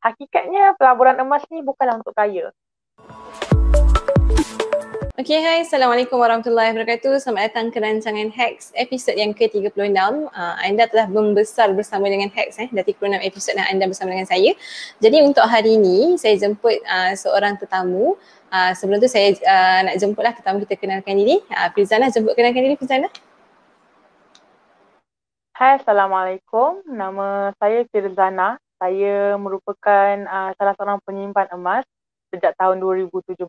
Hakikatnya pelaburan emas ni bukanlah untuk kaya. Okay, hai. Assalamualaikum warahmatullahi wabarakatuh. Selamat datang ke rancangan Hacks episod yang ke-36. Anda telah membesar bersama dengan Hacks. Dah 36 episod dan anda bersama dengan saya. Jadi untuk hari ini, saya jemput seorang tetamu. Sebelum tu saya nak jemputlah tetamu kita kenalkan diri. Firzana, jemput kenalkan diri Firzana. Hai, Assalamualaikum. Nama saya Firzana. Saya merupakan salah seorang penyimpan emas sejak tahun 2017.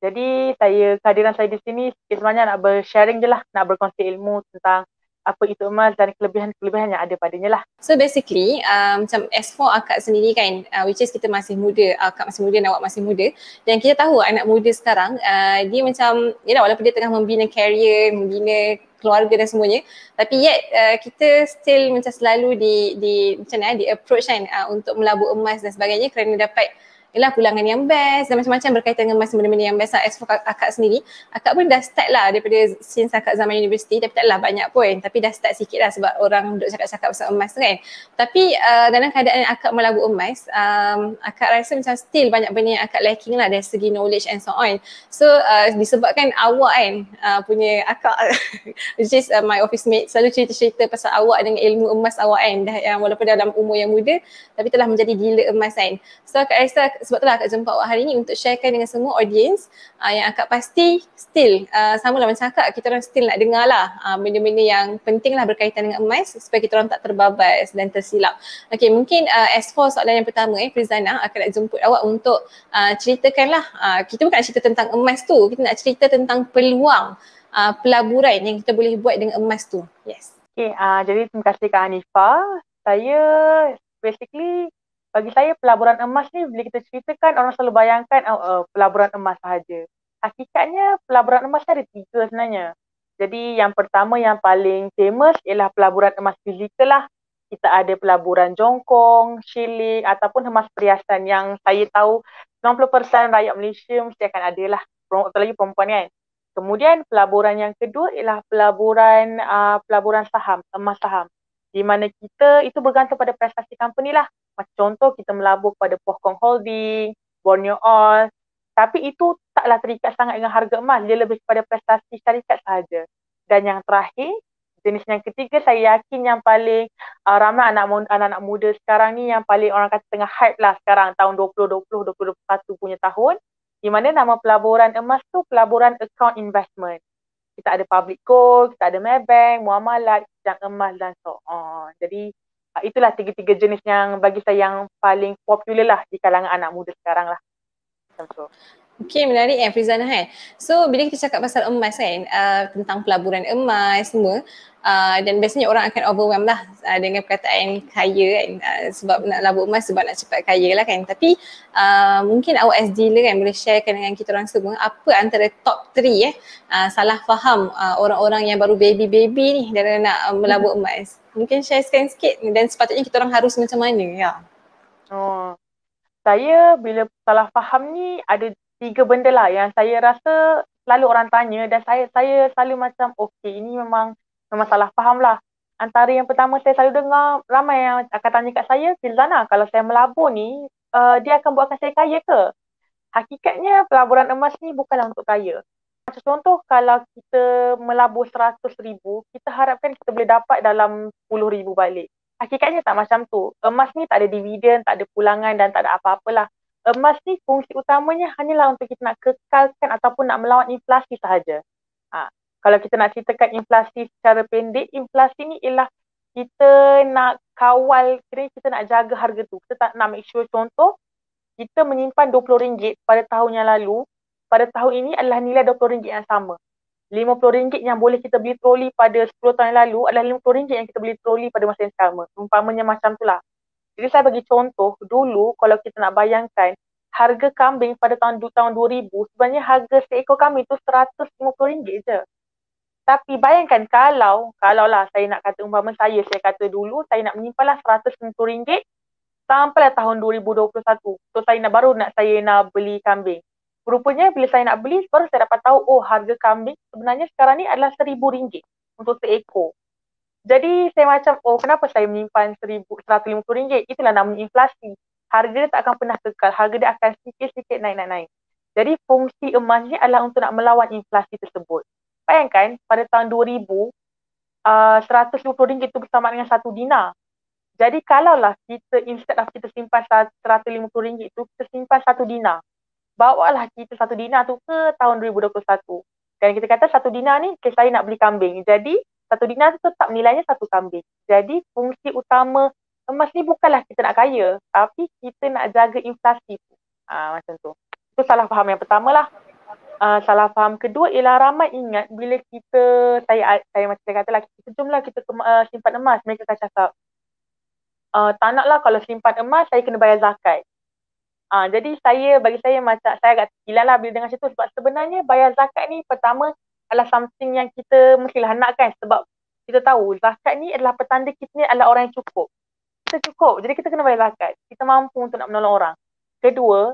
Jadi kehadiran saya di sini sebenarnya nak bersharing je lah, nak berkongsi ilmu tentang apa itu emas dan kelebihan-kelebihan yang ada padanya lah. So basically macam as for akak sendiri kan, which is kita masih muda, akak masih muda dan awak masih muda, dan kita tahu anak muda sekarang dia macam, yalah, walaupun dia tengah membina career, membina keluarga dan semuanya, tapi yet kita still macam selalu macam mana di approach kan untuk melabur emas dan sebagainya kerana dapat pulangan yang best dan macam-macam berkaitan dengan emas, benda-benda yang best. As for akak sendiri, akak pun dah start lah daripada since akak zaman universiti, tapi taklah banyak pun, tapi dah start sikit lah sebab orang duduk cakap-cakap pasal emas tu kan. Tapi dalam keadaan akak melabur emas, akak rasa macam still banyak benda yang akak lacking lah dari segi knowledge and so on. So disebabkan awak kan punya akak which is my office mate selalu cerita-cerita pasal awak dengan ilmu emas awak kan, walaupun dalam umur yang muda tapi telah menjadi dealer emas kan. So akak rasa sebab itulah akak jumpa awak hari ni untuk sharekan dengan semua audience yang akak pasti still sama lah macam akak, kita orang still nak dengar lah benda-benda yang penting lah berkaitan dengan emas supaya kita orang tak terbabas dan tersilap. Okay, mungkin as for soalan yang pertama Firzana, akak nak jemput awak untuk ceritakanlah, kita bukan nak cerita tentang emas tu, kita nak cerita tentang peluang pelaburan yang kita boleh buat dengan emas tu. Yes. Okay, jadi terima kasih Kak Hanifah. Saya basically, bagi saya pelaburan emas ni bila kita ceritakan orang selalu bayangkan pelaburan emas sahaja. Hakikatnya pelaburan emas ada 3 sebenarnya. Jadi yang pertama yang paling famous ialah pelaburan emas fizikal lah. Kita ada pelaburan jongkong, shilling ataupun emas perhiasan yang saya tahu 90% rakyat Malaysia mesti akan ada lah. Apalagi perempuan kan. Kemudian pelaburan yang kedua ialah pelaburan saham, emas saham. Di mana kita itu bergantung pada prestasi company lah. Macam contoh kita melabur pada Pohkong Holding, Borneo Oil. Tapi itu taklah terikat sangat dengan harga emas. Dia lebih kepada prestasi syarikat sahaja. Dan yang terakhir, jenis yang ketiga, saya yakin yang paling ramai anak-anak muda sekarang ni yang paling orang kata tengah hype lah sekarang tahun 2020, 2021 punya tahun. Di mana nama pelaburan emas tu pelaburan account investment. Kita ada public gold, kita ada Maybank, Muamalat, Sidang Emas dan so on. Jadi itulah 3 jenis yang bagi saya yang paling popular lah di kalangan anak muda sekarang lah. Macam tu. Okay, menarik Firzana kan. So bila kita cakap pasal emas kan, tentang pelaburan emas semua, dan biasanya orang akan overwhelmed lah dengan perkataan kaya kan, sebab nak labur emas sebab nak cepat kaya lah kan. Tapi mungkin awak as dealer kan boleh sharekan dengan kita orang semua apa antara top 3 salah faham orang-orang yang baru baby-baby ni dalam nak melabur emas. Mungkin sharekan sikit dan sepatutnya kita orang harus macam mana ya. Saya bila salah faham ni ada 3 benda lah yang saya rasa selalu orang tanya dan saya selalu macam okay, ini memang salah faham lah. Antara yang pertama saya selalu dengar ramai yang akan tanya kat saya, Firzana, kalau saya melabur ni dia akan buatkan saya kaya ke? Hakikatnya pelaburan emas ni bukanlah untuk kaya. Macam contoh kalau kita melabur 100,000, kita harapkan kita boleh dapat dalam 10,000 balik. Hakikatnya tak macam tu. Emas ni tak ada dividen, tak ada pulangan dan tak ada apa-apalah. Emas ni fungsi utamanya hanyalah untuk kita nak kekalkan ataupun nak melawan inflasi sahaja. Kalau kita nak ceritakan inflasi secara pendek, inflasi ni ialah kita nak kawal, kita nak jaga harga tu. Kita tak nak make sure, contoh, kita menyimpan RM20 pada tahun yang lalu, pada tahun ini adalah nilai RM20 yang sama. RM50 yang boleh kita beli troli pada 10 tahun yang lalu adalah RM50 yang kita beli troli pada masa yang sama. Umpamanya macam tu lah. Jadi saya bagi contoh, dulu kalau kita nak bayangkan harga kambing pada tahun 2000, sebenarnya harga seekor kambing tu RM150 je. Tapi bayangkan kalau lah saya nak kata umpama saya kata dulu saya nak menyimpanlah RM150 sampailah tahun 2021. So baru saya nak beli kambing. Rupanya bila saya nak beli, baru saya dapat tahu harga kambing sebenarnya sekarang ni adalah RM1,000 untuk seekor. Jadi saya macam, kenapa saya menyimpan RM150? Itulah namanya inflasi. harga dia tak akan pernah kekal. Harga dia akan sikit-sikit naik. Jadi fungsi emas ni adalah untuk nak melawan inflasi tersebut. Bayangkan pada tahun 2000, RM150 itu bersama dengan 1 dinar. Jadi kalaulah kita, instead of kita simpan RM150 itu, kita simpan 1 dinar. Bawalah kita 1 dinar tu ke tahun 2021. Dan kita kata 1 dinar ni, okay, saya nak beli kambing. Jadi 1 dinar tu tetap nilainya 1 kambing. Jadi fungsi utama emas ni bukanlah kita nak kaya, tapi kita nak jaga inflasi tu. Macam tu. Itu salah faham yang pertama lah. Salah faham kedua ialah ramai ingat bila kita, saya macam saya katalah, kita jomlah kita simpan emas. Mereka akan cakap, tak naklah kalau simpan emas, saya kena bayar zakat. Jadi bagi saya macam, saya agak gila lah bila dengar macam tu, sebab sebenarnya bayar zakat ni pertama adalah something yang kita mestilah nakkan, sebab kita tahu zakat ni adalah petanda kita ni adalah orang yang cukup. Kita cukup, jadi kita kena bayar zakat. Kita mampu untuk nak menolong orang. Kedua,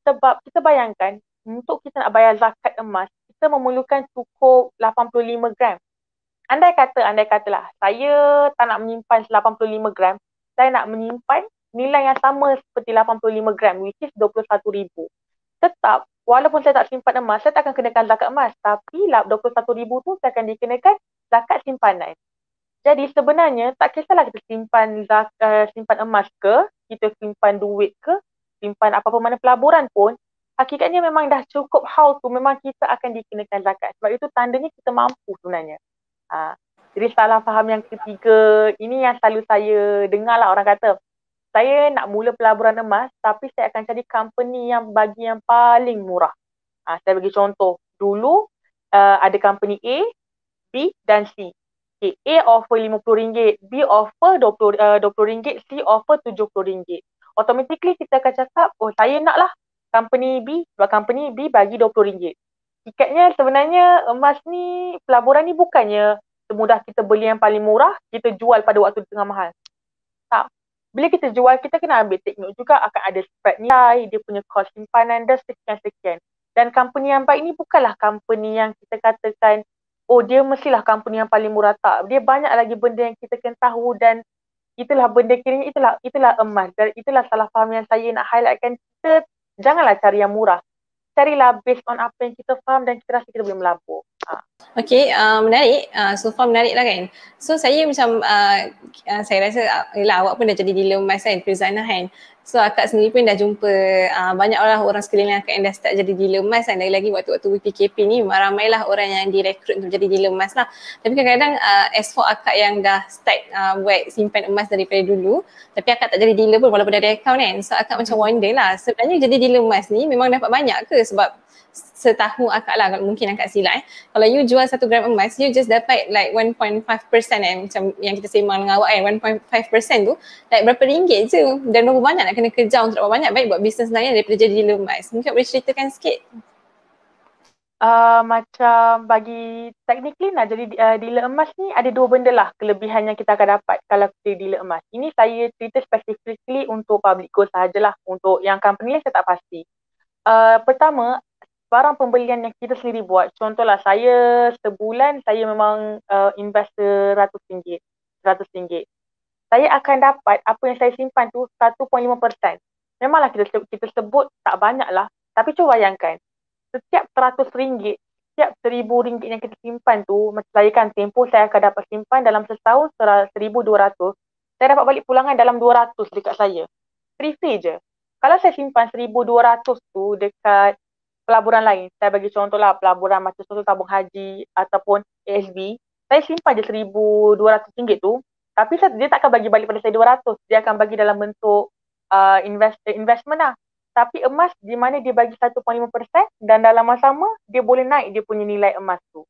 sebab kita bayangkan, untuk kita nak bayar zakat emas, kita memerlukan cukup 85 gram. Andai katalah, saya tak nak menyimpan 85 gram, saya nak menyimpan nilai yang sama seperti 85 gram, which is 21,000. Tetap, walaupun saya tak simpan emas, saya tak akan kenakan zakat emas. Tapi 21,000 tu saya akan dikenakan zakat simpanan. Jadi sebenarnya tak kisahlah kita simpan emas ke, kita simpan duit ke, simpan apa-apa mana pelaburan pun, hakikatnya memang dah cukup haul tu, memang kita akan dikenakan zakat. Sebab itu tandanya kita mampu sebenarnya. Jadi salah faham yang ketiga, ini yang selalu saya dengar lah orang kata, saya nak mula pelaburan emas, tapi saya akan cari company yang bagi yang paling murah. Saya bagi contoh. Dulu ada company A, B dan C. Okay, A offer RM50, B offer RM20, C offer RM70. Automatically kita akan cakap, oh saya naklah company B, sebab company B bagi RM20. Tiketnya sebenarnya emas ni, pelaburan ni bukannya semudah kita beli yang paling murah, kita jual pada waktu tengah mahal. Tak. Bila kita jual, kita kena ambil take note juga akan ada spread nilai, dia punya cost simpanan dan sekian-sekian. Dan company yang baik ni bukanlah company yang kita katakan, oh dia mestilah company yang paling murah. Tak. Dia banyak lagi benda yang kita kena tahu, dan itulah benda kiranya, itulah emas. Dan itulah salah faham yang saya nak highlightkan. Kita janganlah cari yang murah. Carilah based on apa yang kita faham dan kita rasa kita boleh melabur. Okay, menarik. So far menarik lah kan. So saya macam, saya rasa yelah awak pun dah jadi dealer emas kan, Prizana kan. So akak sendiri pun dah jumpa banyak orang sekeliling akak yang dah start jadi dealer emas kan. Lagi-lagi waktu-waktu PKP ni memang ramailah orang yang direkrut untuk jadi dealer emas lah. Tapi kadang-kadang as for akak yang dah start buat simpan emas daripada dulu, tapi akak tak jadi dealer pun walaupun dah ada account kan. So akak macam wonder lah, sebenarnya jadi dealer emas ni memang dapat banyak ke? Sebab setahu akak lah, mungkin akak silap kalau you jual 1 gram emas, you just dapat like 1.5% macam yang kita sembang dengan awak kan, 1.5% tu like berapa ringgit je, dan berapa banyak nak kena kerja untuk dapat banyak, baik buat bisnes lain daripada jadi dealer emas. Mungkin boleh ceritakan sikit? Macam bagi technically nak jadi dealer emas ni ada 2 benda lah kelebihan yang kita akan dapat kalau kita dealer emas. Ini saya cerita specifically untuk public goods sahajalah, untuk yang company lain saya tak pasti. Pertama, barang pembelian yang kita sendiri buat. Contohlah saya sebulan saya memang invest RM100. RM100. Saya akan dapat apa yang saya simpan tu 1.5%. Memanglah kita sebut tak banyak lah. Tapi cuba bayangkan, setiap RM100, setiap RM1,000 yang kita simpan tu, macam saya kan tempoh saya akan dapat simpan dalam setahun RM1,200. Saya dapat balik pulangan dalam RM200 dekat saya. Free je. Kalau saya simpan RM1,200 tu dekat pelaburan lain, saya bagi contoh lah pelaburan macam contoh tabung haji ataupun ASB, saya simpan je RM1,200 tu, tapi dia tak akan bagi balik pada saya RM200, dia akan bagi dalam bentuk investment lah. Tapi emas di mana dia bagi 1.5% dan dalam masa sama dia boleh naik dia punya nilai emas tu.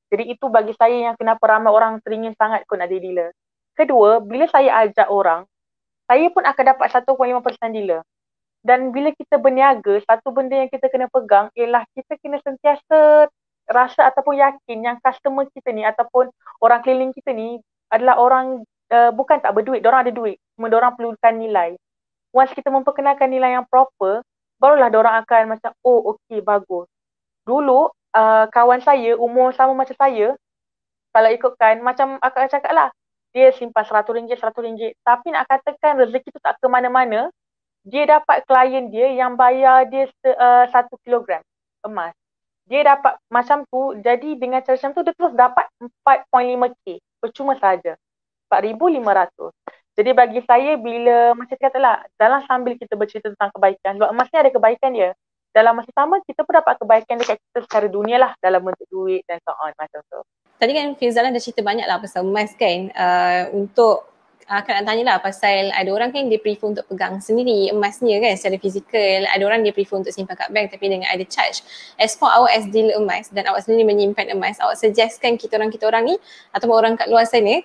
Jadi itu bagi saya yang kenapa ramai orang teringin sangat kot nak jadi dealer. Kedua, bila saya ajak orang, saya pun akan dapat 1.5% dealer. Dan bila kita berniaga, satu benda yang kita kena pegang ialah kita kena sentiasa rasa ataupun yakin yang customer kita ni ataupun orang keliling kita ni adalah orang bukan tak berduit, diorang ada duit. Cuma diorang perlukan nilai. Once kita memperkenalkan nilai yang proper, barulah diorang akan macam, oh okey, bagus. Dulu, kawan saya, umur sama macam saya, kalau ikutkan, macam akak cakap lah, dia simpan RM100, RM100. Tapi nak katakan rezeki tu tak ke mana-mana, dia dapat klien dia yang bayar dia 1 kilogram emas. Dia dapat macam tu, jadi dengan cara macam tu dia terus dapat 4.5K. Percuma saja. 4,500. Jadi bagi saya bila macam katalah dalam sambil kita bercerita tentang kebaikan, sebab emas ni ada kebaikan dia. Dalam masa sama kita pun dapat kebaikan dekat kita secara dunia lah dalam bentuk duit dan so on macam tu. Tadi kan Firzana dah cerita banyak lah pasal emas kan. Untuk Kak nak tanya lah pasal ada orang kan dia prefer untuk pegang sendiri emasnya kan secara fizikal. Ada orang dia prefer untuk simpan kat bank tapi dengan ada charge. As for awak as dealer emas dan awak sendiri menyimpan emas, awak suggestkan kita orang ni ataupun orang kat luar sana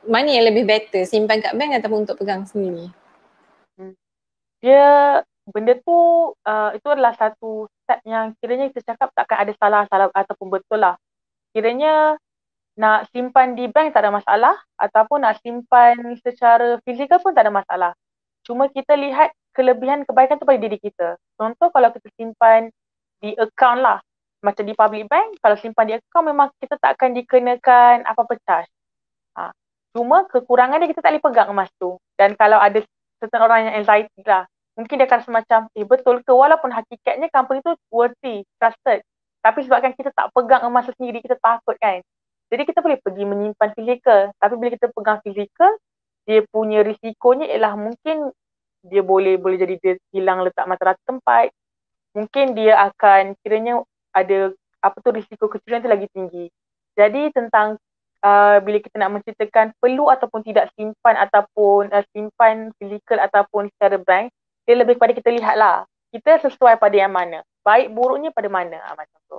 mana yang lebih better, simpan kat bank ataupun untuk pegang sendiri? Dia benda tu itu adalah satu step yang kiranya kita cakap takkan ada salah ataupun betul lah. Kiranya nak simpan di bank tak ada masalah ataupun nak simpan secara fizikal pun tak ada masalah. Cuma kita lihat kelebihan kebaikan tu pada diri kita. Contoh kalau kita simpan di account lah. Macam di public bank, kalau simpan di account memang kita tak akan dikenakan apa-apa charge. Cuma kekurangan dia kita tak boleh pegang emas tu. Dan kalau ada certain orang yang anxiety lah, mungkin dia akan semacam, betul ke? Walaupun hakikatnya company tu worthy, trusted. Tapi sebabkan kita tak pegang emas tu sendiri, kita takut kan. Jadi kita boleh pergi menyimpan fizikal. Tapi bila kita pegang fizikal, dia punya risikonya ialah mungkin dia boleh jadi dia hilang letak mata rata tempat. Mungkin dia akan kiranya ada risiko kecurian tu lagi tinggi. Jadi tentang bila kita nak menceritakan perlu ataupun tidak simpan ataupun simpan fizikal ataupun secara bank, dia lebih kepada kita lihatlah. Kita sesuai pada yang mana. Baik buruknya pada mana macam tu.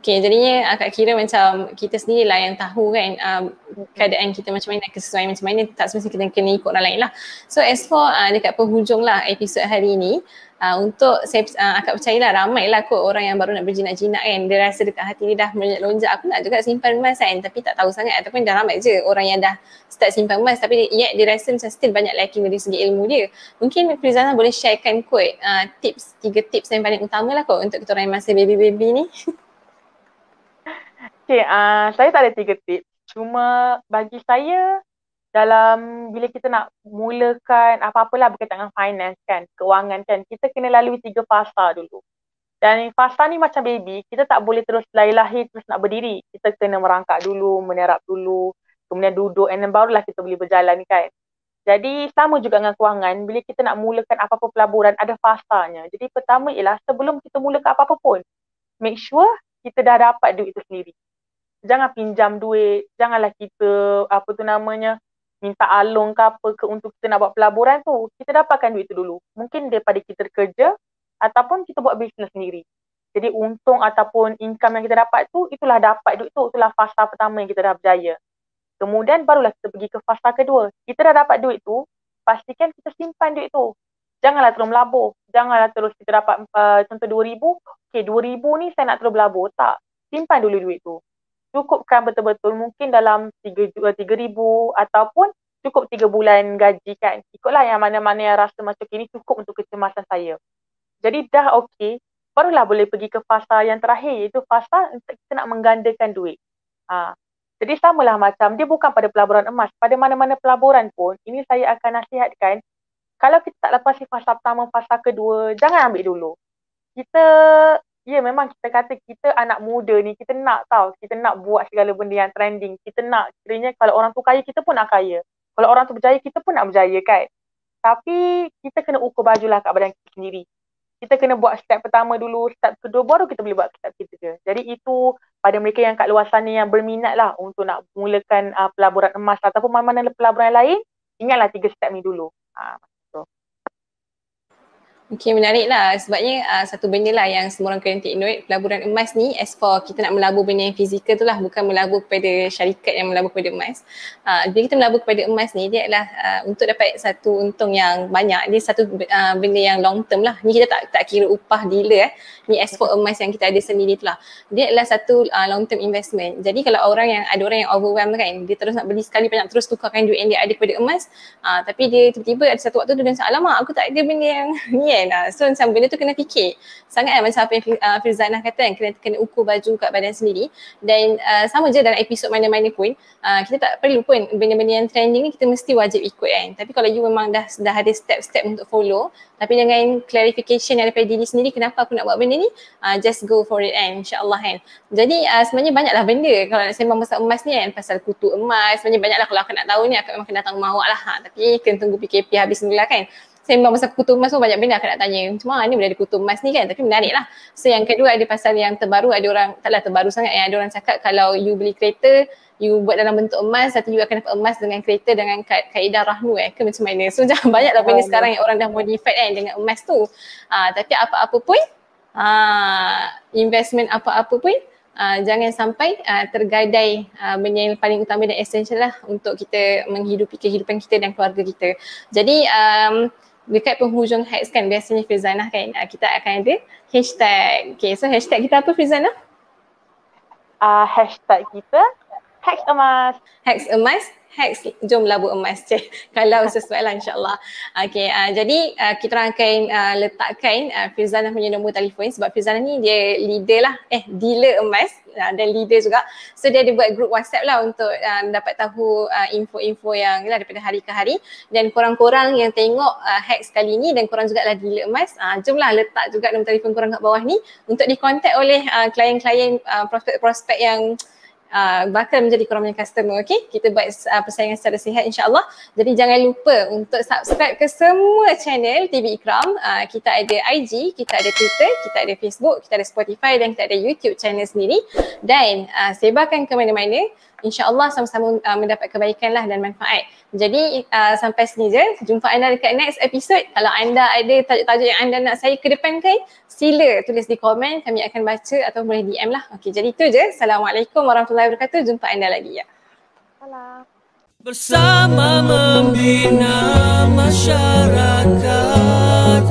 Okay, jadinya akak kira macam kita sendirilah yang tahu kan keadaan kita macam mana, kesesuaian macam mana, tak semestinya kita kena ikut orang lain lah. So as for dekat penghujung lah episod hari ni, untuk saya akak percayalah ramai lah kot orang yang baru nak berjinak-jinak kan. Dia rasa dekat hati dia dah melonjak, aku nak juga simpan emas kan, tapi tak tahu sangat ataupun dah ramai je orang yang dah start simpan emas tapi yet dia rasa macam still banyak lacking dari segi ilmu dia. Mungkin Firzana boleh sharekan kot 3 tips yang paling utama lah kot untuk kita orang yang masih baby-baby ni. Okay, saya tak ada 3 tips. Cuma bagi saya, dalam bila kita nak mulakan apa-apalah berkaitan dengan finance kan, kewangan kan, kita kena lalui 3 fasa dulu. Dan fasa ni macam baby, kita tak boleh terus lahir terus nak berdiri. Kita kena merangkak dulu, menerap dulu, kemudian duduk and then barulah kita boleh berjalan kan. Jadi sama juga dengan kewangan, bila kita nak mulakan apa-apa pelaburan, ada fasanya. Jadi pertama ialah sebelum kita mulakan apa-apa pun, make sure kita dah dapat duit itu sendiri. Jangan pinjam duit, janganlah kita minta along ke apa ke untuk kita nak buat pelaburan tu. Kita dapatkan duit tu dulu. Mungkin daripada kita kerja ataupun kita buat bisnes sendiri. Jadi untung ataupun income yang kita dapat tu, itulah dapat duit tu. Itulah fasa pertama yang kita dah berjaya. Kemudian barulah kita pergi ke fasa kedua. Kita dah dapat duit tu, pastikan kita simpan duit tu. Janganlah terus melabur. Janganlah terus kita dapat contoh 2,000. Okay, 2,000 ni saya nak terus melabur. Tak. Simpan dulu duit tu. Cukupkan betul-betul mungkin dalam 3,000 ataupun cukup 3 bulan gaji kan. Ikutlah yang mana-mana yang rasa macam ini cukup untuk kecemasan saya. Jadi dah okey, barulah boleh pergi ke fasa yang terakhir, iaitu fasa kita nak menggandakan duit. Jadi samalah macam, dia bukan pada pelaburan emas. Pada mana-mana pelaburan pun, ini saya akan nasihatkan, kalau kita tak lepasi fasa pertama, fasa kedua, jangan ambil dulu. Memang kita kata kita anak muda ni, kita nak buat segala benda yang trending. Kita nak, kiranya kalau orang tu kaya, kita pun nak kaya. Kalau orang tu berjaya, kita pun nak berjaya kan. Tapi kita kena ukur bajulah kat badan kita sendiri. Kita kena buat step pertama dulu, step kedua, baru kita boleh buat step ketiga. Jadi itu pada mereka yang kat luar sana yang berminat lah untuk nak mulakan pelaburan emas ataupun mana-mana pelaburan lain, ingatlah 3 step ni dulu. Okay, menarik lah sebabnya satu benda lah yang semua orang kena take note, pelaburan emas ni as for kita nak melabur benda yang fizikal tu lah, bukan melabur kepada syarikat yang melabur kepada emas. Bila kita melabur kepada emas ni, dia adalah untuk dapat satu untung yang banyak, dia satu benda yang long term lah. Ni kita tak kira upah dealer ni as for emas yang kita ada sendiri tu lah. Dia adalah satu long term investment. Jadi kalau ada orang yang overwhelmed kan, dia terus nak beli sekali banyak, terus tukarkan duit yang dia ada kepada emas, tapi dia tiba-tiba ada satu waktu dia macam, alamak aku tak ada benda yang ni kan. So macam benda tu kena fikir sangat macam apa yang Firzanah kata kan, kena ukur baju kat badan sendiri. Dan sama je dalam episod mana-mana pun, kita tak perlu pun benda-benda yang trending ni kita mesti wajib ikut kan. Tapi kalau you memang dah ada step-step untuk follow, tapi dengan clarification daripada diri sendiri kenapa aku nak buat benda ni, just go for it kan, insyaAllah kan. Jadi sebenarnya banyaklah benda kalau nak sembang pasal emas ni kan, pasal kutu emas, sebenarnya banyaklah. Kalau aku nak tahu ni aku memang kena datang rumah awak lah, tapi kena tunggu PKP habis dulu lah kan. Sembang pasal kutu emas pun banyak benda aku nak tanya, macam mana boleh ada kutu emas ni kan, tapi menarik lah. So yang kedua ada pasal yang terbaru, ada orang, taklah terbaru sangat yang ada orang cakap kalau you beli kereta, you buat dalam bentuk emas, satu you akan dapat emas dengan kereta dengan kaedah rahnu ke macam mana. So jangan banyaklah benda sekarang yang orang dah modified kan dengan emas tu. Tapi apa-apa pun, investment apa-apa pun, jangan sampai tergadai benda yang paling utama dan essential lah untuk kita menghidupi kehidupan kita dan keluarga kita. Jadi dekat penghujung hacks kan biasanya Firzanah kan, kita akan ada hashtag. Okay, so hashtag kita apa Firzanah? Hashtag kita hacks emas. Hacks emas, hacks jom labur emas. Kalau sesuai lah insyaAllah. Okay, jadi kita orang akan letakkan Firzanah punya nombor telefon sebab Firzanah ni dia leader lah, dealer emas dan leader juga. So dia ada buat group WhatsApp lah untuk dapat tahu info-info yang lah daripada hari ke hari. Dan korang-korang yang tengok hacks kali ni dan korang juga lah dealer emas, jomlah letak juga nombor telefon korang kat bawah ni untuk dikontak oleh klien-klien, prospek-prospek yang bakal menjadi korang punya customer. Okay, kita buat persaingan secara sihat insyaAllah. Jadi jangan lupa untuk subscribe ke semua channel TV Ikram. Kita ada IG, kita ada Twitter, kita ada Facebook, kita ada Spotify dan kita ada YouTube channel sendiri. Dan sebarkan ke mana-mana, insyaAllah sama-sama mendapat kebaikan lah dan manfaat. Jadi sampai sini je. Jumpa anda dekat next episode. Kalau anda ada tajuk-tajuk yang anda nak saya kedepankan, sila tulis di komen, kami akan baca atau boleh DM lah. Okey, jadi itu je. Assalamualaikum warahmatullahi wabarakatuh. Jumpa anda lagi ya. Salam. Bersama membina masyarakat.